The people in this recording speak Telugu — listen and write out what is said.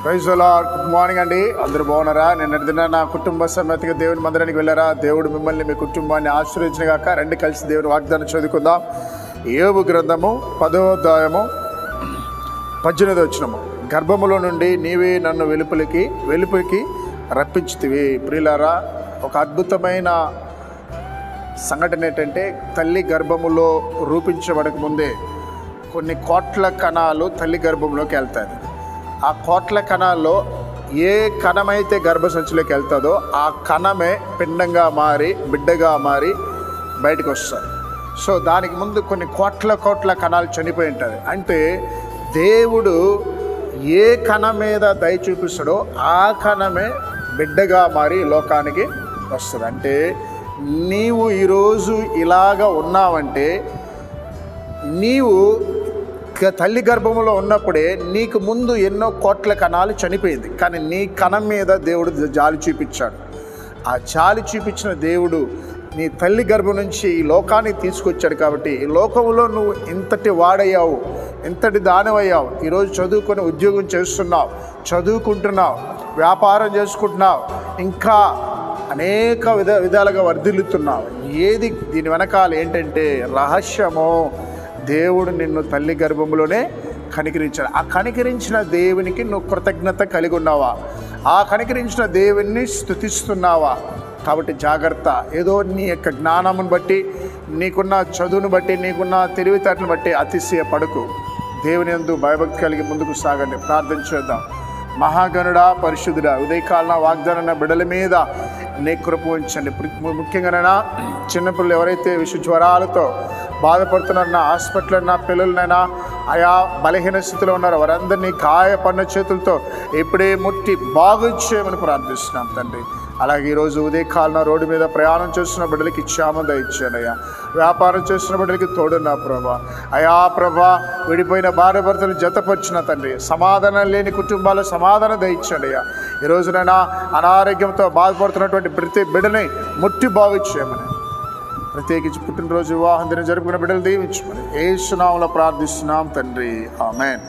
Praise the lord. Good morning అండి. అందరూ బాగున్నారా? నిన్న దిన నా కుటుంబ సమేతగా దేవుని మందిరానికి వెళ్ళారా? దేవుడు మిమ్మల్ని మీ కుటుంబాన్ని ఆశీర్వదించిన గాక. రండి కలిసి దేవుని వాగ్దానం చదువుకుందాం. యోబు గ్రంథము 10వ అధ్యాయము 18వ వచనము. గర్భములో నుండి నీవే నన్ను వెలుపలికి రప్పించితివి. ప్రియులారా, ఒక అద్భుతమైన సంఘటన ఏంటంటే, తల్లి గర్భములో రూపించబడక ముందే కొన్ని కోట్ల కణాలు తల్లి గర్భంలోకి వెళ్తాయి. ఆ కోట్ల కణాల్లో ఏ కణమైతే గర్భసంచిలోకి వెళ్తుందో ఆ కణమే పిండంగా మారి బిడ్డగా మారి బయటకు వస్తుంది. సో దానికి ముందు కొన్ని కోట్ల కణాలు చనిపోయి ఉంటుంది. అంటే దేవుడు ఏ కణం మీద దయ చూపిస్తాడో ఆ కణమే బిడ్డగా మారి లోకానికి వస్తుంది. అంటే నీవు ఈరోజు ఇలాగ ఉన్నావంటే నీవు తల్లి గర్భంలో ఉన్నప్పుడే నీకు ముందు ఎన్నో కోట్ల కణాలు చనిపోయింది, కానీ నీ కణం మీద దేవుడు జాలి చూపించాడు. ఆ జాలి చూపించిన దేవుడు నీ తల్లి గర్భం నుంచి ఈ లోకానికి తీసుకొచ్చాడు. కాబట్టి ఈ లోకంలో నువ్వు ఇంతటి వాడయ్యావు, ఇంతటి దానవయ్యావు. ఈరోజు చదువుకొని ఉద్యోగం చేస్తున్నావు, చదువుకుంటున్నావు, వ్యాపారం చేసుకుంటున్నావు, ఇంకా అనేక విధాలుగా వర్ధిల్లుతున్నావు. ఏది దీని వెనకాల ఏంటంటే రహస్యమో, దేవుడు నిన్ను తల్లి గర్భంలోనే కనికరించాడు. ఆ కనికరించిన దేవునికి నువ్వు కృతజ్ఞత కలిగి ఉన్నావా? ఆ కనికరించిన దేవుణ్ణి స్తుతిస్తున్నావా? కాబట్టి జాగ్రత్త. ఏదో నీ యొక్క జ్ఞానమును బట్టి, నీకున్న చదువును బట్టి, నీకున్న తెలివితేటలను బట్టి అతిశయపడకు. దేవుని యందు భయభక్తి కలిగి ముందుకు సాగండి. ప్రార్థన చేద్దాం. మహాగణుడా, పరిశుద్ధుడా, ఉదయకాలన వాగ్దాన బిడ్డల మీద నీ కృప ఉంచండి. ముఖ్యంగా చిన్నపిల్లలు ఎవరైతే జ్వరాలతో బాధపడుతున్నారన్నా, హాస్పిటల్ అన్నా, పిల్లలనైనా ఆయా బలహీన స్థితిలో ఉన్నారో వారందరినీ గాయపడిన చేతులతో ఇప్పుడే ముట్టి బాగు చేయమని ప్రార్థిస్తున్నాం తండ్రి. అలాగే ఈరోజు ఉదయకాలన రోడ్డు మీద ప్రయాణం చేస్తున్న బిడ్డలకి క్షేమం దయచేయండి అయ్యా. వ్యాపారం చేస్తున్న బిడ్డలకి తోడున్నా ప్రభా. అయా ప్రభా, విడిపోయిన భార్య భర్తలు జతపరిచిన తండ్రి, సమాధానం లేని కుటుంబాలు సమాధానం దయచేయండి అయ్యా. ఈరోజునైనా అనారోగ్యంతో బాధపడుతున్నటువంటి ప్రతి బిడ్డని ముట్టి బాగు చేయమని, ప్రత్యేకించి పుట్టినరోజు వివాహం దినం జరుపుకున్న బిడ్డలు దీవించమని యేసు నామములో ప్రార్థిస్తున్నాం తండ్రి. ఆమేన్.